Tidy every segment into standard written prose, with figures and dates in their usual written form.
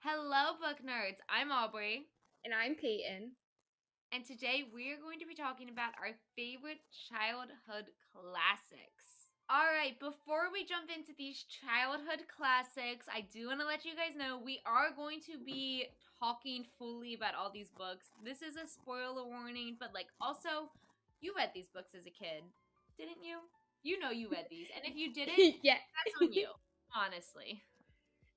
Hello, book nerds. I'm Aubrey, And I'm Peyton. and today we are going to be talking about our favorite childhood classics. All right, before we jump into these childhood classics, I do want to let you guys know we are going to be talking fully about all these books. This is a spoiler warning, but also, you read these books as a kid, didn't you? You know you read these, and if you didn't, Yeah. that's on you, honestly.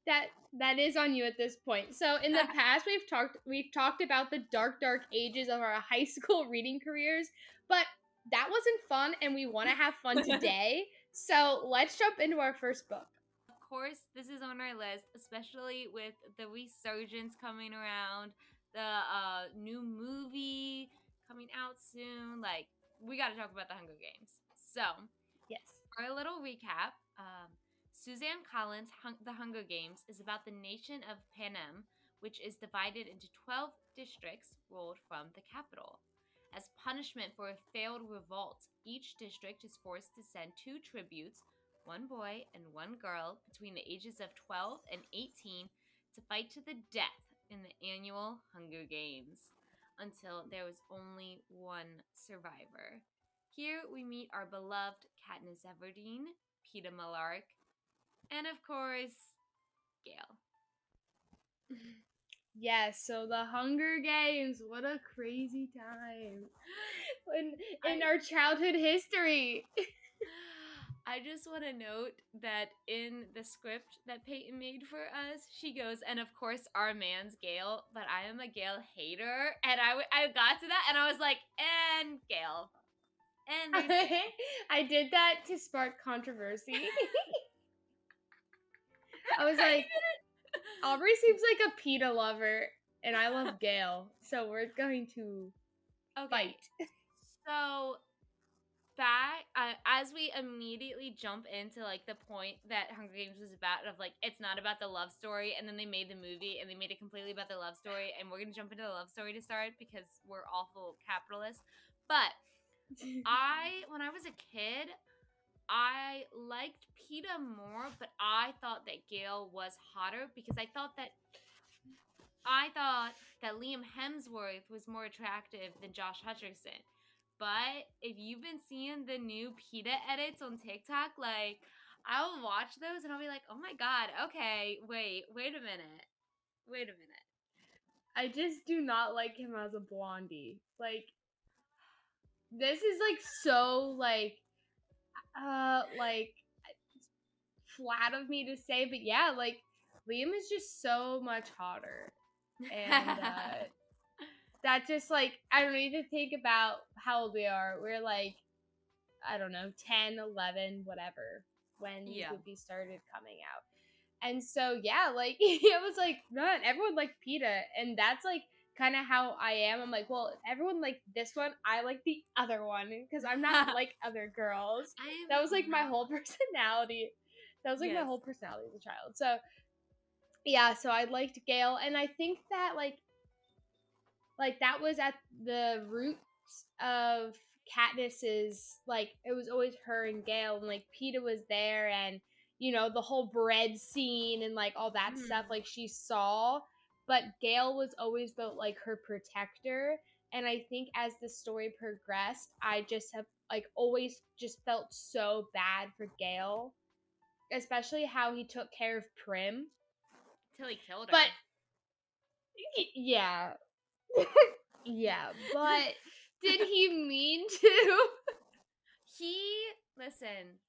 That is on you at this point. So in the past we've talked about the dark ages of our high school reading careers, but that wasn't fun and we want to have fun today. So let's jump into our first book. Of course, this is on our list, especially with the resurgence coming around, the new movie coming out soon. We got to talk about the Hunger Games. So, Yes. for a little recap, Suzanne Collins' The Hunger Games is about the nation of Panem, which is divided into 12 districts ruled from the capital. As punishment for a failed revolt, each district is forced to send two tributes, one boy and one girl, between the ages of 12 and 18 to fight to the death in the annual Hunger Games until there was only one survivor. Here we meet our beloved Katniss Everdeen, Peeta Mellark, and of course, Gale. Yes, so the Hunger Games, what a crazy time in our childhood history. I just want to note that in the script that Peyton made for us, she goes, and of course, our man's Gale, but I am a Gale hater. And I got to that and I was like, and Gale. And there's Gale. I did that to spark controversy. I was like, Aubrey seems like a PETA lover, and I love Gale, so we're going to fight. So back as we immediately jump into the point that Hunger Games was about, of it's not about the love story, and then they made the movie and they made it completely about the love story, and we're gonna jump into the love story to start because we're awful capitalists. But when I was a kid, I liked Peeta more, but I thought that Gale was hotter because I thought that Liam Hemsworth was more attractive than Josh Hutcherson. But if you've been seeing the new Peeta edits on TikTok, I'll watch those and I'll be like, oh my god, okay, wait a minute. Wait a minute. I just do not like him as a blondie. This is so flat of me to say, but yeah, Liam is just so much hotter. And that just I don't need to think about how old we are. We're I don't know, 10, 11, whatever, when these movies started coming out. And so, yeah, it was not everyone liked Peeta. And that's kind of how I am. I'm like, well, everyone liked this one. I like the other one because I'm not like other girls. That was my whole personality. That was my whole personality as a child. So, yeah, so I liked Gale. And I think that, that was at the roots of Katniss's, it was always her and Gale, and Peeta was there, and the whole bread scene and all that stuff she saw, but Gale was always the her protector. And I think as the story progressed, I just have always just felt so bad for Gale, especially how he took care of Prim till he killed her. but yeah. Yeah, but did he mean to? Listen,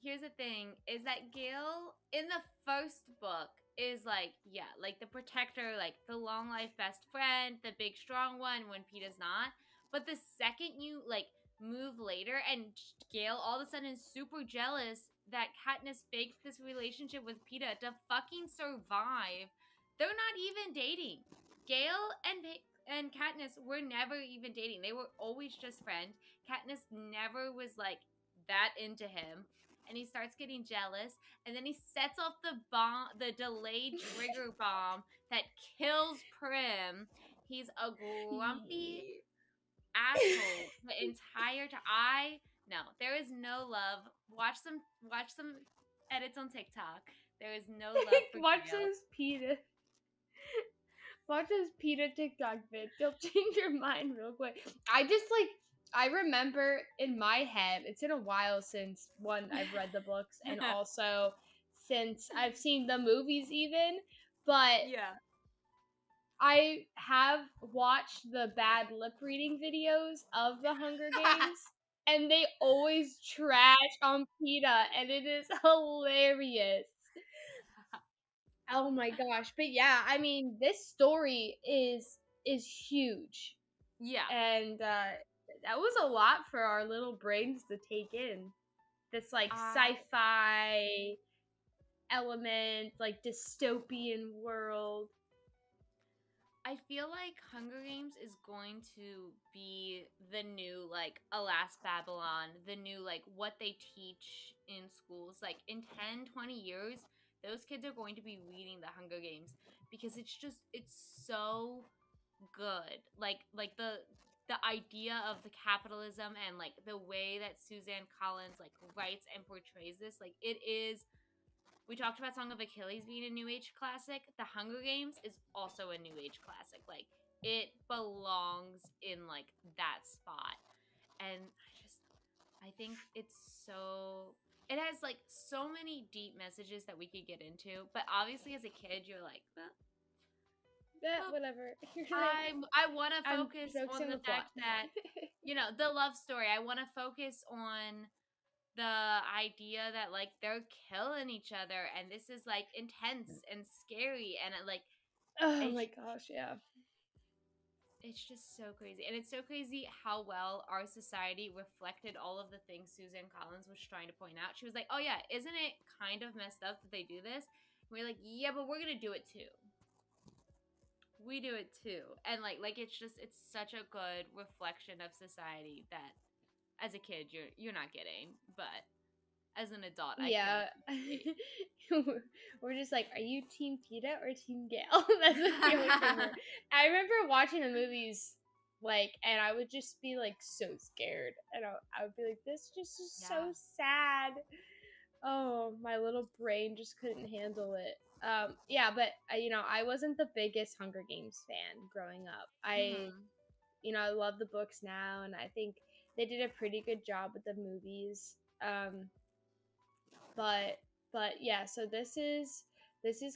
here's the thing, is that Gale in the first book is the protector, the long life best friend, the big strong one when Peeta's not. But the second you move later and Gale all of a sudden is super jealous that Katniss faked this relationship with Peeta to fucking survive. They're not even dating. Gale and Katniss were never even dating. They were always just friends. Katniss never was that into him, and he starts getting jealous, and then he sets off the delayed trigger bomb that kills Prim. He's a grumpy asshole the entire time. No, there is no love. Watch some edits on TikTok. There is no love for Watch Gale. those Peeta. watch this PETA TikTok vid. They'll change your mind real quick. I remember in my head, it's been a while since one, I've read the books, and also since I've seen the movies even, but Yeah. I have watched the bad lip reading videos of the Hunger Games, and they always trash on PETA, and it is hilarious. Oh my gosh. But yeah, I mean, this story is huge. Yeah. And that was a lot for our little brains to take in. This like sci-fi element, like dystopian world. I feel like Hunger Games is going to be the new, like, Alas Babylon, the new, like, what they teach in schools. Like, in 10, 20 years, those kids are going to be reading the Hunger Games because it's so good. Like the idea of the capitalism and like the way that Suzanne Collins like writes and portrays this, like it is. We talked about Song of Achilles being a new age classic. The Hunger Games is also a new age classic. Like it belongs in like that spot. And I think it's so it has like so many deep messages that we could get into, but obviously as a kid you're like, Whatever. I want to I'm focus focusing on on the the plot. fact that the love story. I want to focus on the idea that like they're killing each other and this is like intense and scary and it, like Oh it's my gosh, yeah. it's just so crazy. And it's so crazy how well our society reflected all of the things Suzanne Collins was trying to point out. She was like, "Oh yeah, isn't it kind of messed up that they do this?" And we're like, "Yeah, but we're going to do it too." We do it too. And like it's such a good reflection of society that as a kid you're not getting, but as an adult I can Yeah. appreciate. We're just like, are you Team PETA or Team Gale? That's the only thing I remember watching the movies, like, and I would just be like so scared. And I would be like, this just is so Yeah. sad. Oh, my little brain just couldn't handle it. Yeah, but I wasn't the biggest Hunger Games fan growing up. Mhm. I love the books now, and I think they did a pretty good job with the movies. But yeah, so this is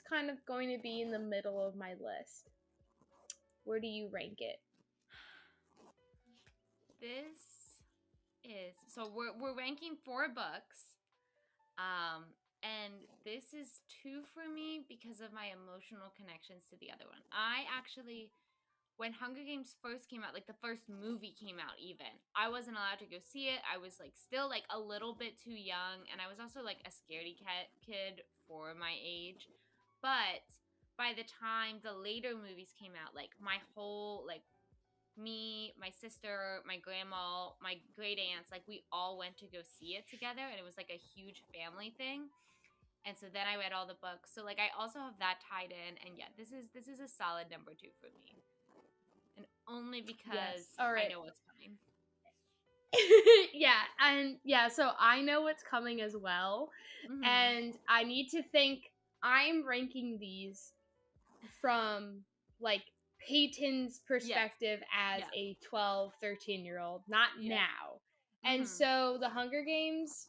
kind of going to be in the middle of my list. Where do you rank it? This is so we're ranking 4 books. And this is 2 for me because of my emotional connections to the other one. I actually when Hunger Games first came out, like the first movie came out even, I wasn't allowed to go see it. I was like still like a little bit too young and I was also like a scaredy cat kid for my age. But by the time the later movies came out, like my whole like me, my sister, my grandma, my great aunts, like we all went to go see it together and it was like a huge family thing. And so then I read all the books. So like I also have that tied in and yeah, this is a solid number 2 for me. And only Yes. because All I right. know what's coming. Yeah, and yeah, so I know what's coming as well. Mhm. And I need to think I'm ranking these from like Peyton's Yes. perspective as Yeah. a 12, 13-year-old, not Yeah. now. And Mhm. so the Hunger Games,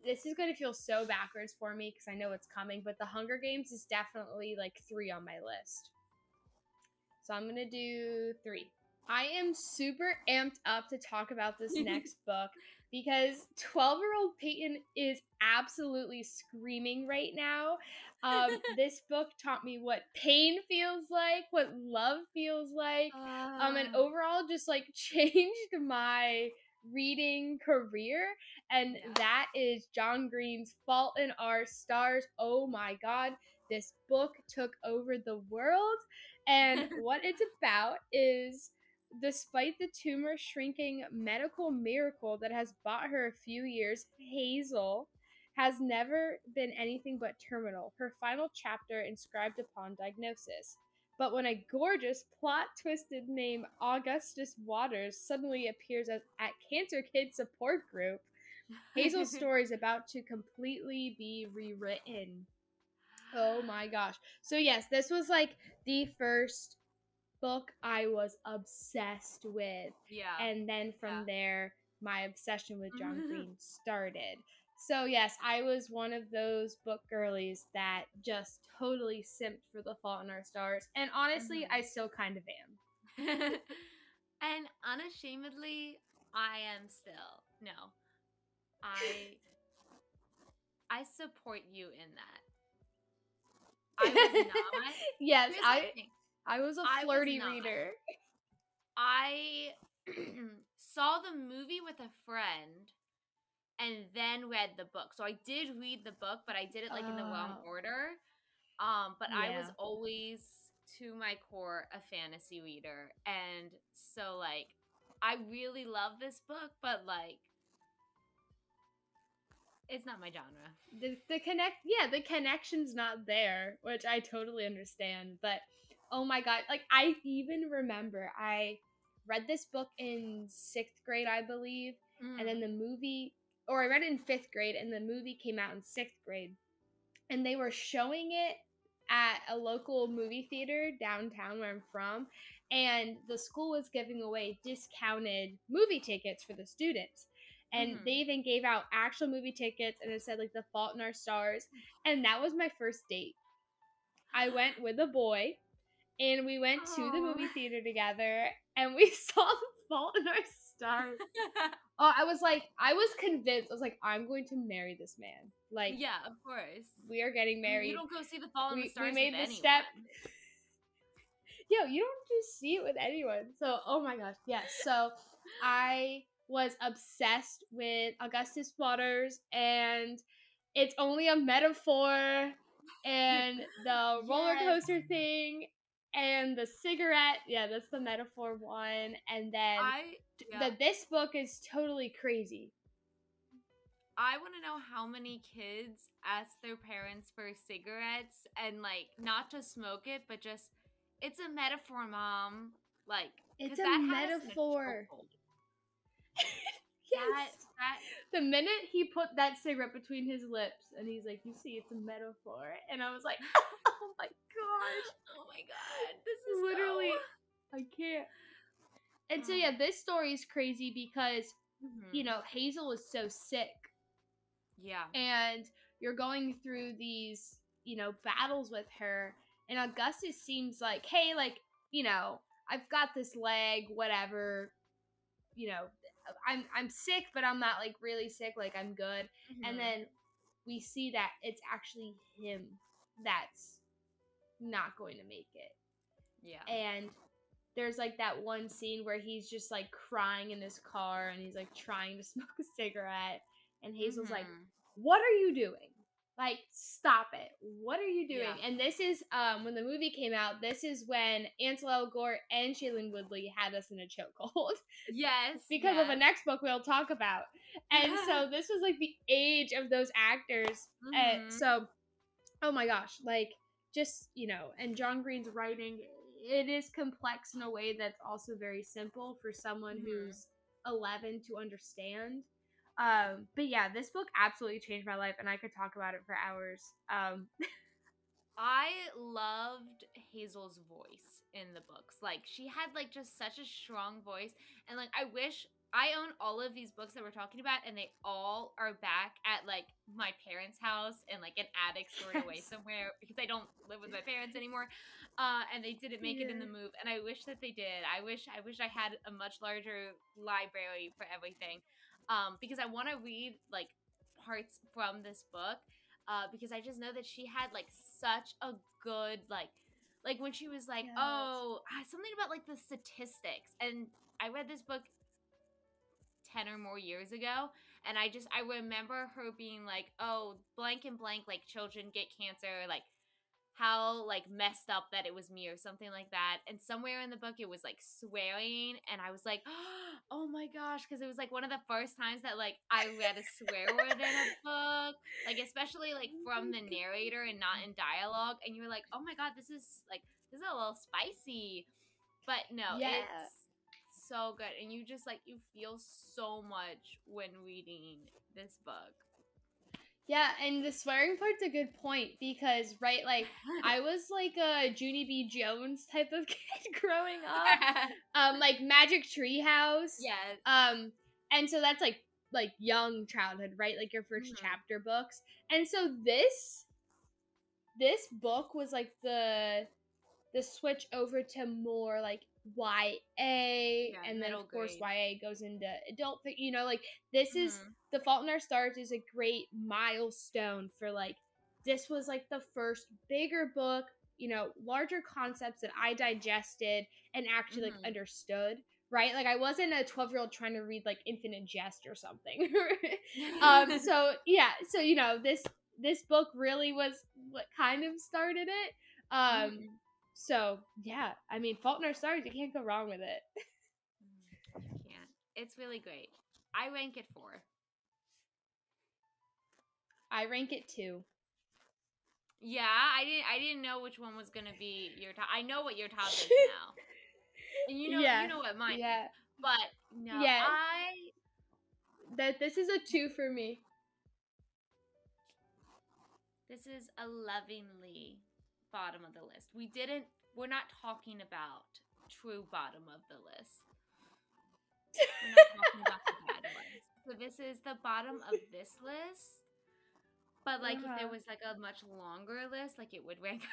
this is going to feel so backwards for me because I know it's coming, but the Hunger Games is definitely like 3 on my list. So I'm going to do 3. I am super amped up to talk about this next book because 12-year-old Peyton is absolutely screaming right now. This book taught me what pain feels like, what love feels like, and Ah. overall just like changed my reading career. And Yeah. that is John Green's Fault in Our Stars. Oh my god, this book took over the world. And what it's about is, despite the tumor shrinking medical miracle that has bought her a few years, Hazel has never been anything but terminal, her final chapter inscribed upon diagnosis. But when a gorgeous, plot twisted name Augustus Waters suddenly appears at Cancer Kids Support Group, Hazel's story is about to completely be rewritten. Oh my gosh. So yes, this was like the first book I was obsessed with. Yeah. And then from Yeah. there, my obsession with John Green started. So yes, I was one of those book girlies that just totally simped for The Fault in Our Stars. And honestly, I Mhm. still kind of am. And unashamedly, I am still. No. I I support you in that. I was not. Yes, Here's the I thing. I was a I was flirty not. reader. I saw the movie with a friend and then read the book. So I did read the book, but I did it like in the wrong Oh, order. But I was yeah. always to my core a fantasy reader. And so like I really love this book, but like it's not my genre. The connection's not there, which I totally understand. But oh my god, like I even remember I read this book in 6th grade, I believe, and then Mm. the movie, or I read it in 5th grade, and the movie came out in 6th grade, and they were showing it at a local movie theater downtown where I'm from, and the school was giving away discounted movie tickets for the students. And they Mhm. even gave out actual movie tickets, and it said like The Fault in Our Stars. And that was my first date. I went with a boy, and we went to the Oh. movie theater together, and we saw The Fault in Our Stars. Oh, I was convinced. I was like, I'm going to marry this man. Like, Yeah, of course. we are getting I mean, you married. don't go see The Fall in the We Stars with made the step. anyone. Yo, you don't just see it with anyone. So, oh my gosh, yes. So, I was obsessed with Augustus Waters, and it's only a metaphor, and the roller Yes. coaster thing, and the cigarette. Yeah, that's the metaphor one. And then I yeah. this book is totally crazy. I want to know how many kids ask their parents for cigarettes and like not to smoke it, but just it's a metaphor, mom. Like, It's cause a that had us in a metaphor. chokehold. That Yes. that The minute he put that cigarette between his lips and he's like, "You see, it's a metaphor," and I was like, "Oh my gosh, oh my god, this is literally, I can't." And so yeah, this story is crazy because Mhm. Hazel is so sick, Yeah. and you're going through these battles with her, and Augustus seems like, "Hey, like I've got this leg, whatever, you know, I'm sick, but I'm not like really sick, like I'm good." And Mhm. then we see that it's actually him that's not going to make it. Yeah. And there's like that one scene where he's just like crying in his car, and he's like trying to smoke a cigarette, and Hazel's like, Mhm. "What are you doing? Like, stop it. What are you Yeah. doing?" And this is when the movie came out, this is when Ansel Elgort and Shailene Woodley had us in a chokehold. Yes. Because of a Yes. next book we'll talk about. And so this was like the age of those actors. mhm. So, oh my gosh, like just, and John Green's writing, it is complex in a way that's also very simple for someone Mhm. who's 11 to understand. But yeah, this book absolutely changed my life, and I could talk about it for hours. I loved Hazel's voice in the books. Like she had like just such a strong voice, and like I wish I own all of these books that we're talking about, and they all are back at like my parents' house in like an attic stored away Yes. somewhere because I don't live with my parents anymore, and they didn't make it in the Yeah. move. And I wish that they did. I wish I had a much larger library for everything, because I want to read like parts from this book, because I just know that she had like such a good like when she was like, Yes. oh, something about like the statistics. And I read this book 10 or more years ago, and I remember her being like, oh, blank and blank, like children get cancer, like how like messed up that it was me or something like that. And somewhere in the book it was like swearing, and I was like, oh my gosh, because it was like one of the first times that like I read a swear word in a book, like especially like Oh from my the god. narrator and not in dialogue. And you're like, oh my god, this is a little spicy. But no, Yeah. it's so good, and you just like you feel so much when reading this book. Yeah, and the swearing part's a good point because, right, like I was like a Junie B. Jones type of kid growing up, like Magic Treehouse, Yes. and so that's like young childhood, right? Like your first Mhm. chapter books, and so this book was like the switch over to more like YA, Yeah, and then of middle course grade. YA goes into adult, like this is Mhm. The Fault in Our Stars is a great milestone for like this was like the first bigger book, larger concepts that I digested and actually like Mhm. understood. Right, like I wasn't a 12-year-old trying to read like Infinite Jest or something. So yeah, so this book really was what kind of started it. Mhm. So yeah, I mean, Fault in Our Stars, you can't go wrong with it. You can't. It's really great. I rank it 4. I rank it 2. Yeah, I didn't know which one was gonna be your top. I know what your top is now, and you Yeah, know what mine is. yeah, But no, yeah. That this is a 2 for me. this is a lovingly bottom of the list. We're not talking about true bottom of the list. We're not talking about the bad ones. So this is the bottom of this list. But like if there Uh-huh. was like a much longer list, like it would rank higher.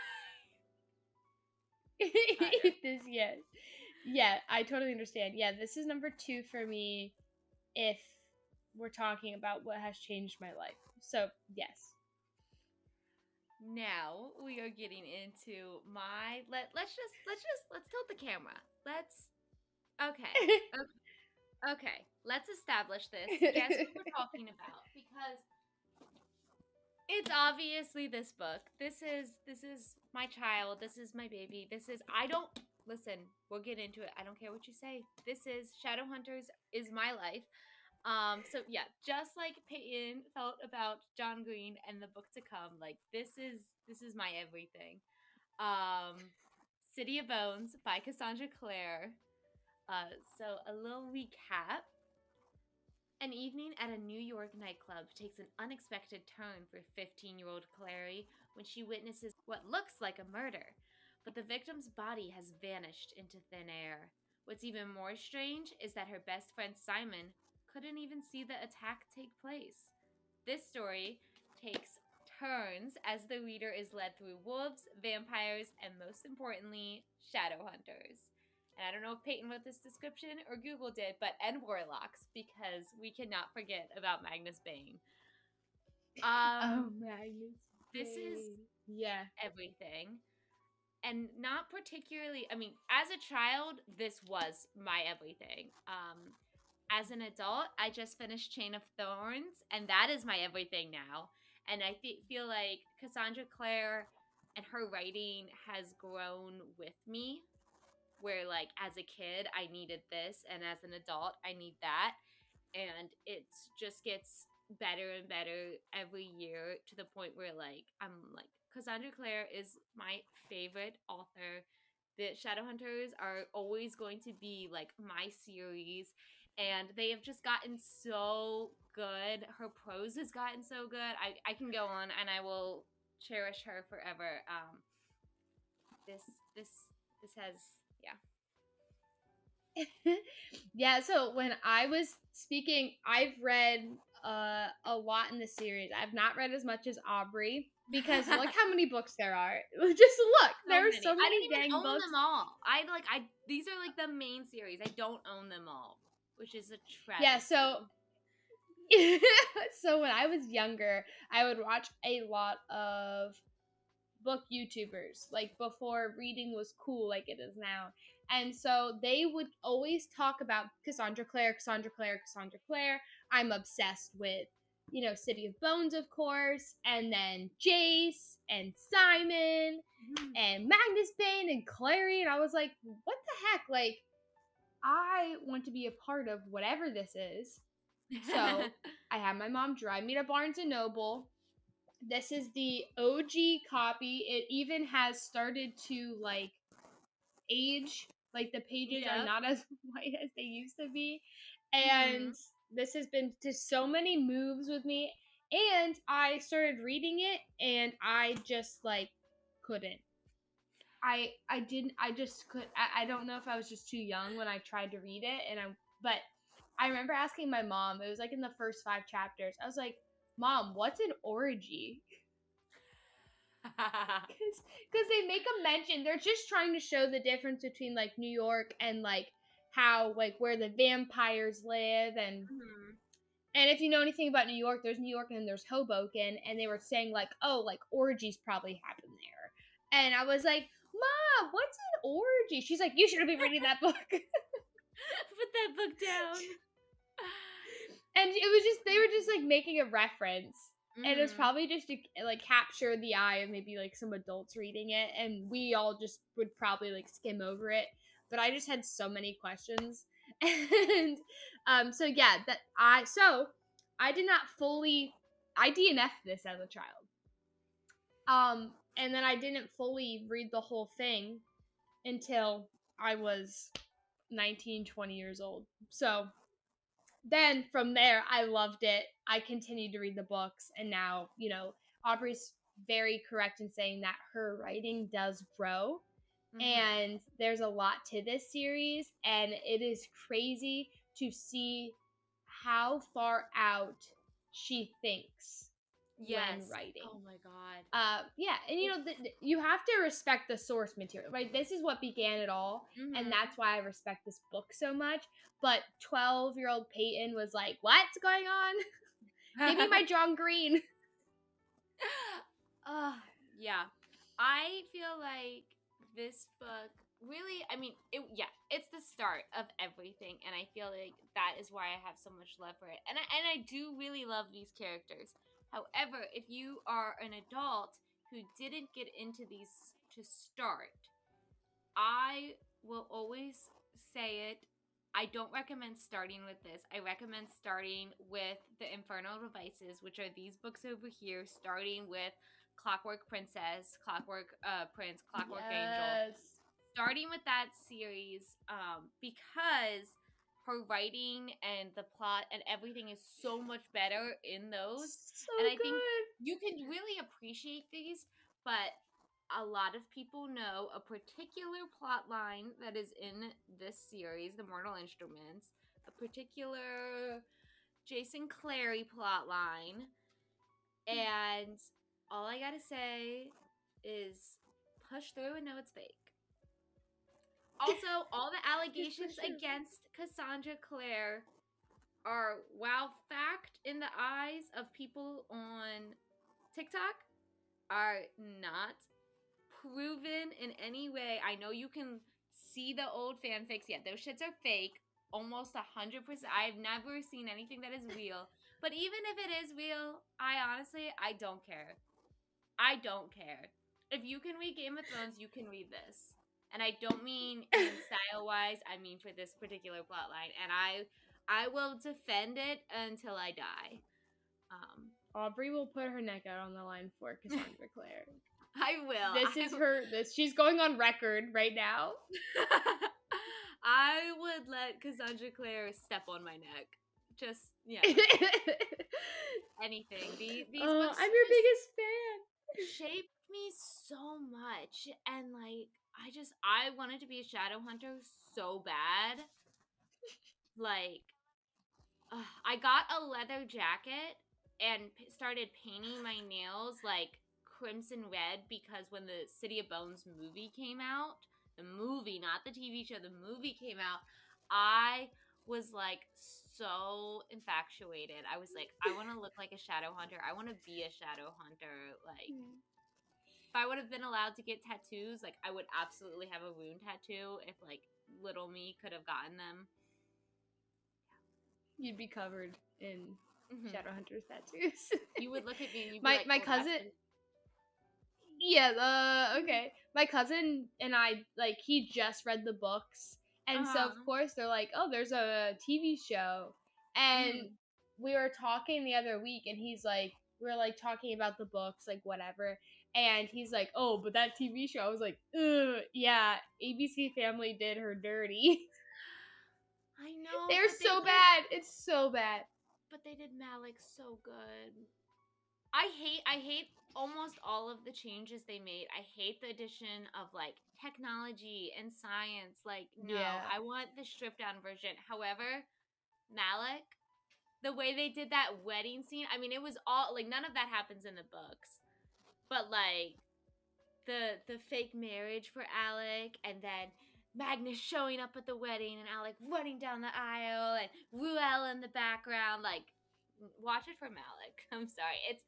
This yes, yeah, I totally understand. Yeah, this is number 2 for me if we're talking about what has changed my life. So yes. Now we are getting into let's tilt the camera. Let's okay. Okay. Let's establish this. Guess what we're talking about because it's obviously this book. This is my child. This is my baby. This is I don't listen, we'll get into it. I don't care what you say. This is Shadowhunters is my life. So yeah, just like Peyton felt about John Green and the book to come, like this is my everything. Um City of Bones by Cassandra Clare. So a little recap. An evening at a New York nightclub takes an unexpected turn for 15-year-old Clary when she witnesses what looks like a murder, but the victim's body has vanished into thin air. What's even more strange is that her best friend Simon couldn't even see the attack take place. This story takes turns as the reader is led through wolves, vampires, and most importantly, shadow hunters. And I don't know if Peyton wrote this description or Google did, but and warlocks because we cannot forget about Magnus Bane. Oh, Um, Magnus this is Bane. Yeah. everything, and not particularly. I mean, as a child, this was my everything. As an adult, I just finished Chain of Thorns, and that is my everything now. And I feel like Cassandra Clare and her writing has grown with me where like as a kid I needed this and as an adult I need that and it just gets better and better every year to the point where like I'm like Cassandra Clare is my favorite author. The Shadowhunters are always going to be like my series and they have just gotten so good. Her prose has gotten so good. I can go on and I will cherish her forever. This this this has yeah. Yeah, so when I was speaking, I've read a lot in the series. I've not read as much as Aubrey because look how many books there are. Just look, So there are many. so I don't many even dang own books. them all. I these are like the main series. I don't own them all, which is a Yeah, so travesty. so when I was younger, I would watch a lot of book YouTubers, like before reading was cool like it is now. And so they would always talk about Cassandra Clare, Cassandra Clare, Cassandra Clare. I'm obsessed with, City of Bones, of course, and then Jace and Simon Mhm. and Magnus Bane and Clary. And I was like, what the heck? Like, I want to be a part of whatever this is. So I had my mom drive me to Barnes and Noble. This is the OG copy. It even has started to like age. Like the pages are Yep. not as white as they used to be. And Mhm. this has been to so many moves with me. And I started reading it, and I just like couldn't. I didn't. I just could. I don't know if I was just too young when I tried to read it, but I remember asking my mom. It was like in the first 5 chapters. I was like, "Mom, what's an orgy?" Because they make a mention. They're just trying to show the difference between like New York and like how like where the vampires live and. Mhm. And if you know anything about New York, there's New York and there's Hoboken, and they were saying like, oh, like orgies probably happen there. And I was like, Mom, what's an orgy? She's like, you should be reading that book. Put that book down. And it was just they were just like making a reference. And it was Mhm. probably just to like capture the eye of maybe like some adults reading it, and we all just would probably like skim over it. But I just had so many questions, and so yeah, I did not fully I DNF'd this as a child, and then I didn't fully read the whole thing until I was 19, 20 years old. So then from there, I loved it. I continued to read the books, and now, Aubrey's very correct in saying that her writing does grow, Mhm. and there's a lot to this series, and it is crazy to see how far out she thinks when Yes. writing. Oh my god. Yeah, and you have to respect the source material, right? This is what began it all, and Mhm. that's why I respect this book so much. But 12-year-old Peyton was like, "What's going on? Give me my John Green." Yeah. I feel like this book really, I mean, it's the start of everything, and I feel like that is why I have so much love for it. And I do really love these characters. However, if you are an adult who didn't get into these to start, I will always say it. I don't recommend starting with this. I recommend starting with the Infernal Devices, which are these books over here, starting with Clockwork Princess, Clockwork Prince, Clockwork Angel. Yes. Starting with that series, because her writing and the plot and everything is so much better in those. So And I think good. you can really appreciate these, but a lot of people know a particular plot line that is in this series, The Mortal Instruments, a particular Jason Clary plot line, and all I gotta say is push through and know it's fake. Also, all the Just for allegations sure. against Cassandra Clare are, while fact in the eyes of people on TikTok, are not proven in any way. I know you can see the old fanfics. Yeah, those shits are fake. Almost 100%. I've never seen anything that is real. But even if it is real, I don't care. I don't care. If you can read Game of Thrones, you can read this. And I don't mean in style wise, I mean for this particular plot line. And I will defend it until I die. Aubrey will put her neck out on the line for Cassandra Clare. I will. This is her. She's going on record right now. I would let Cassandra Clare step on my neck. Just anything. These books I'm your biggest fan. shaped me so much, and like I wanted to be a shadow hunter so bad. Like, I got a leather jacket and started painting my nails like crimson red because when the City of Bones movie came out, the movie, not the TV show, the movie came out, I was like so infatuated. I was like, I want to look like a shadow hunter. I want to be a shadow hunter. Like, if I would have been allowed to get tattoos, like I would absolutely have a rune tattoo if like little me could have gotten them. You'd be covered in Mm-hmm. Shadowhunters tattoos. You would look at me and you'd be my like, my "Oh, cousin. that's Yeah. Okay. My cousin and I he just read the books, and so of uh-huh. course they're like, oh, there's a TV show, and Mm-hmm. we were talking the other week, and he's like, we were like talking about the books, like whatever. And he's like, "Oh, but that TV show." I was like, "Ugh, yeah, ABC Family did her dirty." I know, They're but so bad. It's so bad. they did Malik so good. I hate almost all of the changes they made. I hate the addition of like technology and science. Like, no, Yeah. I want the stripped down version. However, Malik, the way they did that wedding scene, I mean, it was all like none of that happens in the books. But like the fake marriage for Alec, and then Magnus showing up at the wedding and Alec running down the aisle and Ruel in the background, like watch it for Malik. I'm sorry. It's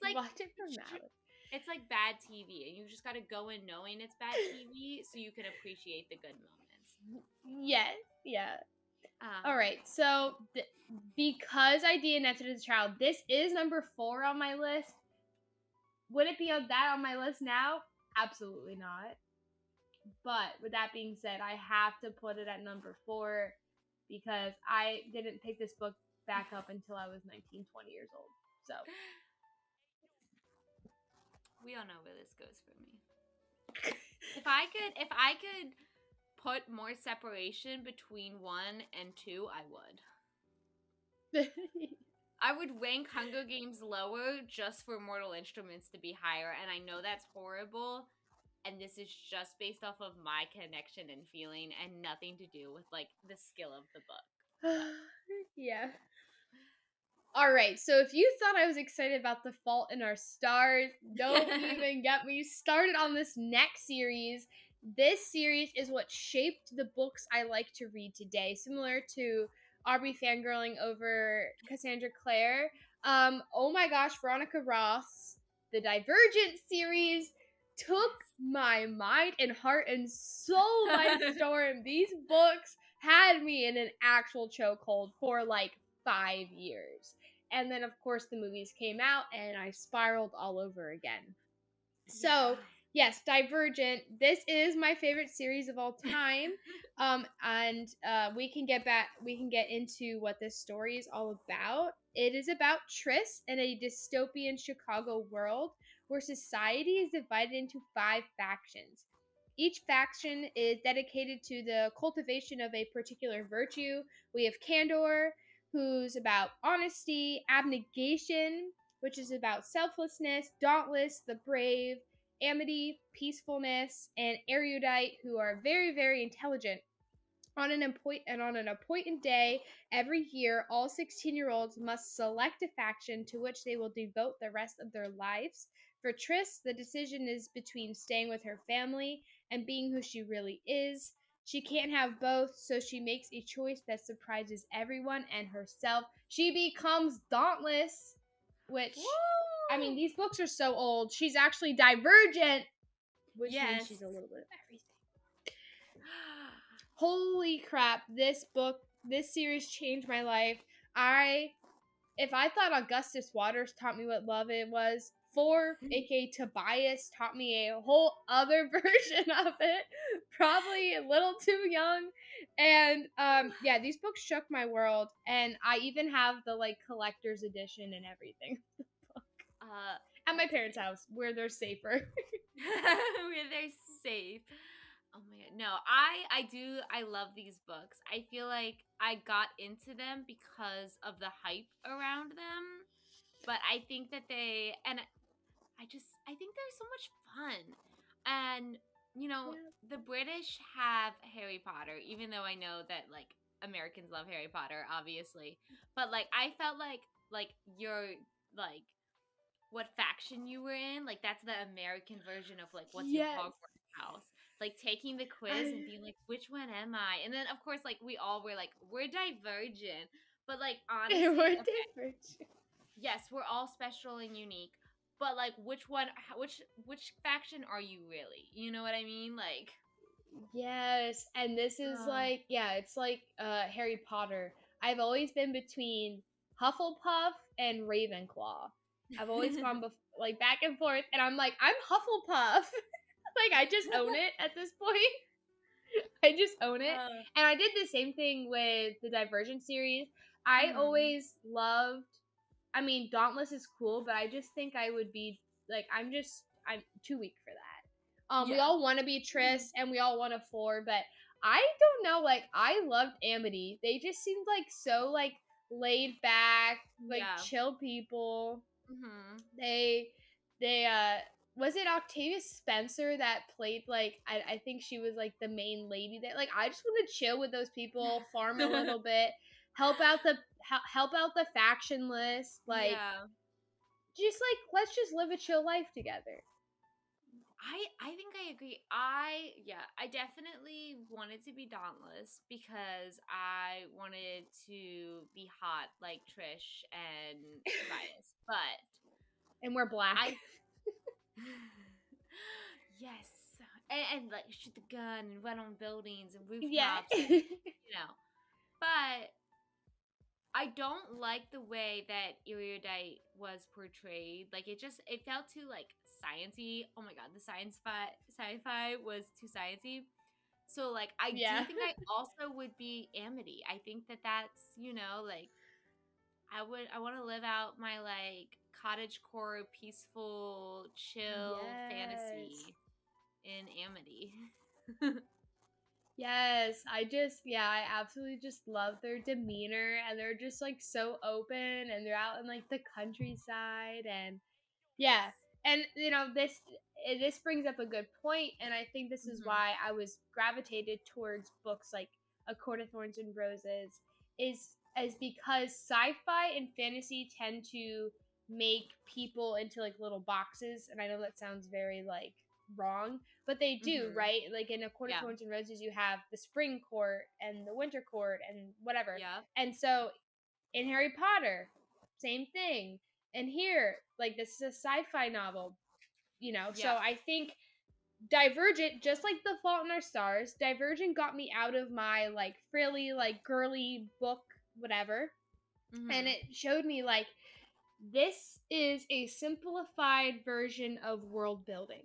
like Watch it from Malik. it's like bad TV, and you just got to go in knowing it's bad TV so you can appreciate the good moments. Yes, yeah. All Um, right, so because I DNF'd as a child, this is number 4 on my list. Would it be on that on my list now? Absolutely not. But with that being said, I have to put it at number 4 because I didn't pick this book back up until I was 19, 20 years old. So we all know where this goes for me. If I could put more separation between 1 and 2, I would. I would rank Hunger Games lower just for Mortal Instruments to be higher, and I know that's horrible, and this is just based off of my connection and feeling and nothing to do with like the skill of the book. yeah. All right, so if you thought I was excited about The Fault in Our Stars, don't even get me started on this next series. This series is what shaped the books I like to read today, similar to Aubrey fangirling over Cassandra Clare. Oh my gosh, Veronica Ross, the Divergent series took my mind and heart and soul by storm. These books had me in an actual chokehold for like 5 years. And then, of course, the movies came out and I spiraled all over again. So, yes, Divergent. This is my favorite series of all time. And we can get into what this story is all about. It is about Tris in a dystopian Chicago world where society is divided into 5 factions. Each faction is dedicated to the cultivation of a particular virtue. We have Candor, who's about honesty, abnegation, which is about selflessness, Dauntless, the brave, Amity, peacefulness, and Erudite, who are very, very intelligent. On an appointed day every year, all 16-year-olds must select a faction to which they will devote the rest of their lives. For Tris, the decision is between staying with her family and being who she really is. She can't have both, so she makes a choice that surprises everyone and herself. She becomes Dauntless, which, I mean, these books are so old. She's actually Divergent, which means she's a little bit of everything. Holy crap, this series changed my life. If I thought Augustus Waters taught me what love it was, 4, aka Tobias, taught me a whole other version of it. Probably a little too young. And yeah, these books shook my world. And I even have the like collector's edition and everything. At my parents' house where they're safer. Where they're safe. Oh my god. No, I love these books. I feel like I got into them because of the hype around them. But I think that I think they're so much fun. And you know, the British have Harry Potter, even though I know that like Americans love Harry Potter, obviously. But like I felt like you're like what faction you were in, like that's the American version of like what's your Hogwarts house. Like taking the quiz and being like, which one am I? And then of course like we all were like, we're Divergent. But like honestly, we're Divergent. Yes, we're all special and unique. But like which one which faction are you really? You know what I mean? Like yes, and this is like, yeah, it's like Harry Potter. I've always been between Hufflepuff and Ravenclaw. I've always gone like back and forth, and I'm like, I'm Hufflepuff. Like I just own it at this point. I just own it. And I did the same thing with the Divergent series. I always loved, I mean, Dauntless is cool, but I just think I would be like, I'm too weak for that. We all want to be Tris and we all want a 4, but I don't know, like I loved Amity. They just seemed like so like laid back, like chill people. Mhm. They was it Octavia Spencer that played like I think she was like the main lady that like I just want to chill with those people, farm a little bit, help out the factionless, like Yeah. just like let's just live a chill life together. I think I agree. I definitely wanted to be Dauntless because I wanted to be hot like Trish and Tobias. But And we're black. I yes. And like shoot the gun and run on buildings and Yeah. rooftops and but I don't like the way that Erudite was portrayed. Like it felt too like sciencey. Oh my god, the sci-fi was too sciencey. So like I do Yeah. think I also would be Amity. I think that that's, like I want to live out my like cottagecore peaceful chill Yes. fantasy in Amity. Yes, I absolutely just love their demeanor and they're just like so open and they're out in like the countryside and yeah. And this brings up a good point and I think this is Mhm. why I was gravitated towards books like A Court of Thorns and Roses is because sci-fi and fantasy tend to make people into like little boxes and I know that sounds very like wrong, but they do, Mhm. right? Like in A Court of Yeah. Thorns and Roses, you have the spring court and the winter court and whatever. Yep. And so in Harry Potter, same thing. And here, like this is a sci-fi novel, So Yep. I think Divergent, just like The Fault in Our Stars, Divergent got me out of my like frilly, like girly book, whatever. And Mhm. it showed me like this is a simplified version of world building.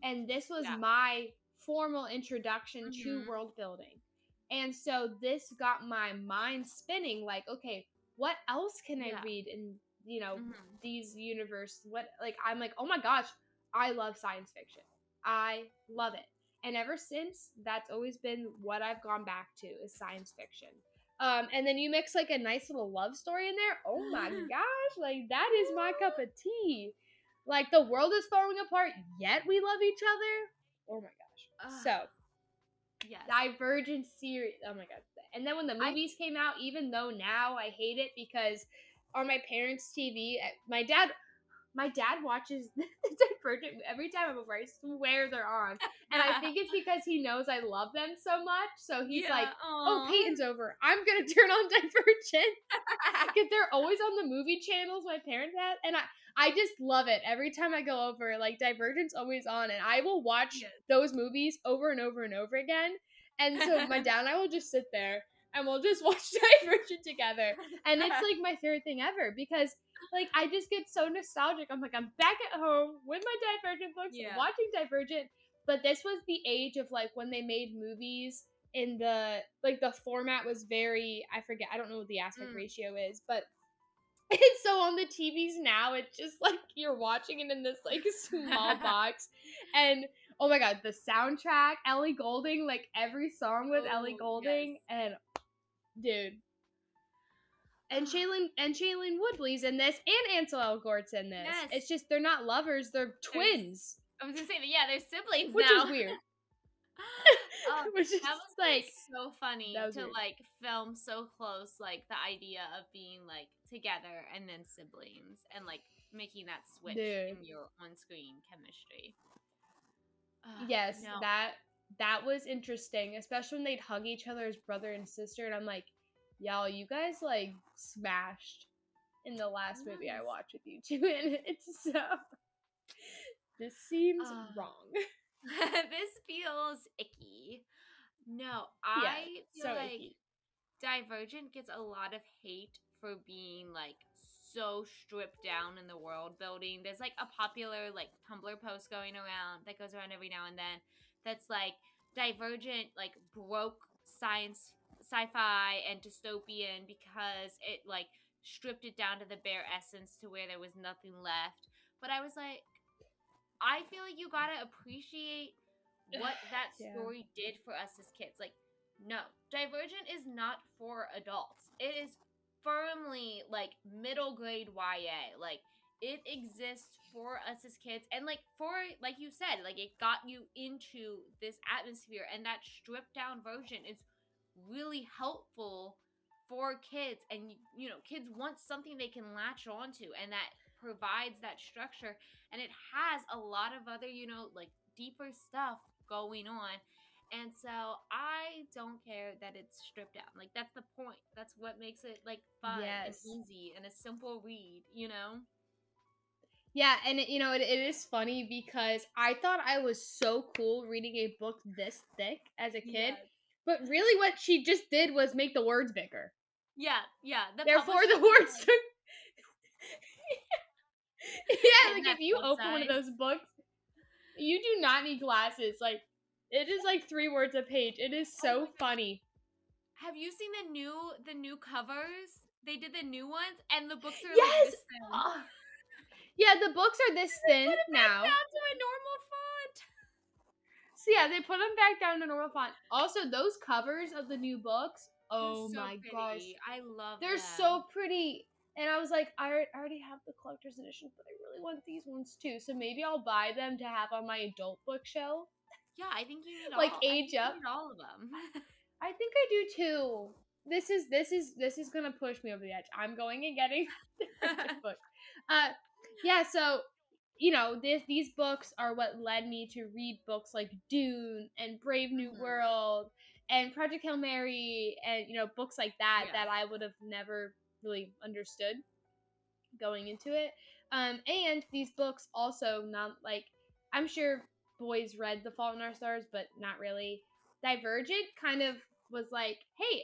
And this was Yeah. my formal introduction to Mhm. world building. And so this got my mind spinning like, okay, what else can I Yeah. read in, Mhm. these universe? What like I'm like, "Oh my gosh, I love science fiction. I love it." And ever since, that's always been what I've gone back to is science fiction. And then you mix like a nice little love story in there. Oh my gosh, like that is my cup of tea. Like the world is falling apart, yet we love each other. Oh my gosh. Ugh, So yes. Divergent series. Oh my god. And then when the I movies came out, even though now I hate it because on my parents' TV, my dad watches Divergent every time I'm over. I swear they're on. And I think it's because he knows I love them so much. So he's like, yeah. oh, Oh. Peyton's over. I'm going to turn on Divergent. Because they're always on the movie channels my parents have. And I just love it. Every time I go over, like, Divergent's always on. And I will watch Yes. those movies over and over and over again. And so my dad and I will just sit there and we'll just watch Divergent together. And it's like my favorite thing ever because like I just get so nostalgic. I'm like, I'm back at home with my Divergent books, Yeah. watching Divergent. But this was the age of like when they made movies in the like the format was very I forget, I don't know what the aspect Mm. ratio is, but and so on the TVs now, it's just like you're watching it in this like small box. And oh my god, the soundtrack, Ellie Goulding, like every song with Ellie Oh, yes. Goulding, and dude, and Shailene Woodley's in this, and Ansel Elgort's in this. Yes. It's just they're not lovers; they're There's twins, I was gonna say that, yeah, they're siblings which is now. weird. Oh, Which is that must have been like so funny that was to weird. like film so close, like the idea of being like together and then siblings and like making that switch Dude, in your on-screen chemistry. yes, No. that was interesting, especially when they'd hug each other as brother and sister, and I'm like, y'all, you guys like smashed in the last movie I Yes. watched with you two, and it's so this seems Uh, wrong. this feels icky. No, Yeah, I feel so like icky. Divergent gets a lot of hate for being like so stripped down in the world building. There's like a popular like Tumblr post going around that goes around every now and then that's like Divergent like broke sci-fi and dystopian because it like stripped it down to the bare essence to where there was nothing left. But I was like, I feel like you gotta appreciate what that Yeah. story did for us as kids. Like, no, Divergent is not for adults. It is firmly like middle grade YA. Like, it exists for us as kids, and like for like you said, like it got you into this atmosphere, and that stripped down version is really helpful for kids. And you know, kids want something they can latch onto, and that provides that structure, and it has a lot of other, you know, like deeper stuff going on. And so I don't care that it's stripped down. Like that's the point. That's what makes it like fun and Yes. easy and a simple read, you know? Yeah, and it is funny because I thought I was so cool reading a book this thick as a kid, Yes. but really what she just did was make the words bigger. Yeah, yeah. The Therefore, publisher the was words like, took. Yeah, in like that if you font open one of size. those books, you do not need glasses. Like it is like 3 words a page. It is Oh so my gosh. funny. Have you seen the new covers? They did the new ones, and the books are like Yes. this thin. Ah. Yeah, the books are this They thin put it back now. down to a normal font. So yeah, they put them back down to normal font. Also, those covers of the new books, They're oh so my gosh, pretty. I love they're them. so pretty. And I was like, I already have the collector's editions, but I really want these ones too. So maybe I'll buy them to have on my adult bookshelf, Yeah, I think you need like all. I age think you up. need all of them. I think I do too. This is gonna push me over the edge. I'm going and getting different books. Uh, yeah. So these books are what led me to read books like Dune and Brave New Mhm. World and Project Hail Mary, and books like that Yeah. that I would have never really understood going into it. And these books also, not like, I'm sure boys read The Fault in Our Stars, but not really. Divergent kind of was like, hey,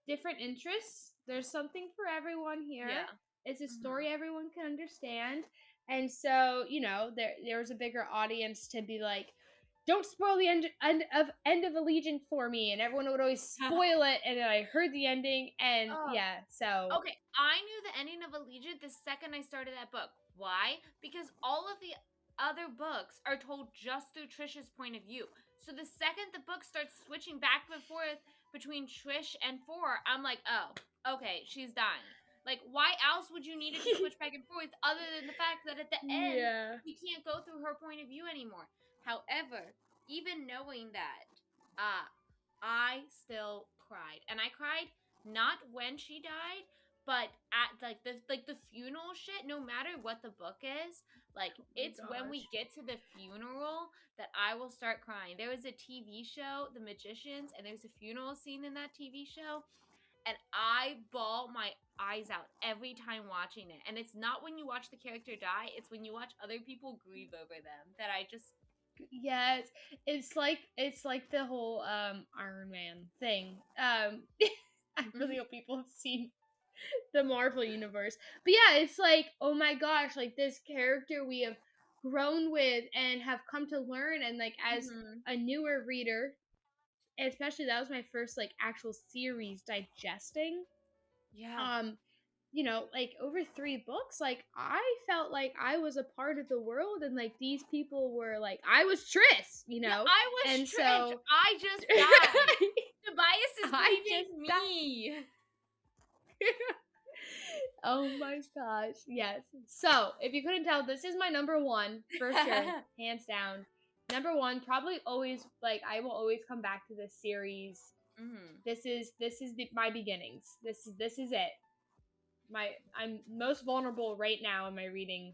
different interests. There's something for everyone here. Yeah. It's a Mhm. story everyone can understand. And so, there was a bigger audience to be like, don't spoil the end of Allegiant for me. And everyone would always spoil it. And then I heard the ending. And Oh, yeah, so okay. I knew the ending of Allegiant the second I started that book. Why? Because all of the other books are told just through Trisha's point of view. So the second the book starts switching back and forth between Trish and Four, I'm like, oh, okay, she's dying. Like, why else would you need it to switch back and forth other than the fact that at the end, yeah. we can't go through her point of view anymore? However, even knowing that, uh, I still cried. And I cried not when she died, but at like the funeral shit. No matter what the book is, like Oh my it's when we gosh. get to the funeral that I will start crying. There was a TV show, The Magicians, and there's a funeral scene in that TV show, and I bawl my eyes out every time watching it. And it's not when you watch the character die; it's when you watch other people grieve over them that I just. Yes, it's like the whole Iron Man thing. I really hope people have seen the Marvel universe. But yeah, it's like, oh my gosh, like this character we have grown with and have come to learn, and like as Mhm. a newer reader, especially that was my first like actual series digesting. Yeah. Um like over 3 books, like I felt like I was a part of the world, and like these people were like, I was Triss, Yeah, I was and Trish. so I just died. Tobias is I just grieving died. me. Oh my gosh, yes. So if you couldn't tell, this is my number one for sure, hands down. Number one, probably always, like I will always come back to this series. Mhm. This is my beginnings. This is it. I'm most vulnerable right now in my reading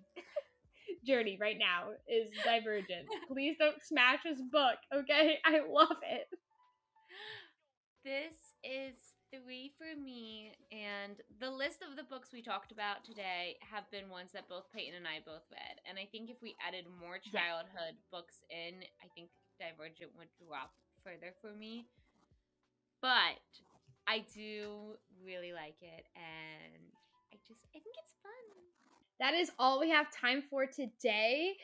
journey right now is Divergent. Please don't smash this book, okay? I love it. This is three for me, and the list of the books we talked about today have been ones that both Peyton and I both read. And I think if we added more Yeah. childhood books in, I think Divergent would drop further for me. But I do really like it, and I think it's fun. That is all we have time for today.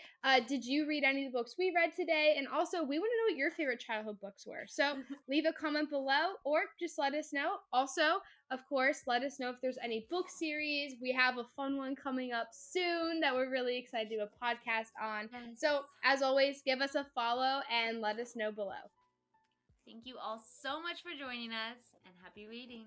Did you read any of the books we read today? And also, we want to know what your favorite childhood books were. So leave a comment below or just let us know. Also, of course, let us know if there's any book series. We have a fun one coming up soon that we're really excited to do a podcast on. Yes. So, as always, give us a follow and let us know below. Thank you all so much for joining us, and happy reading.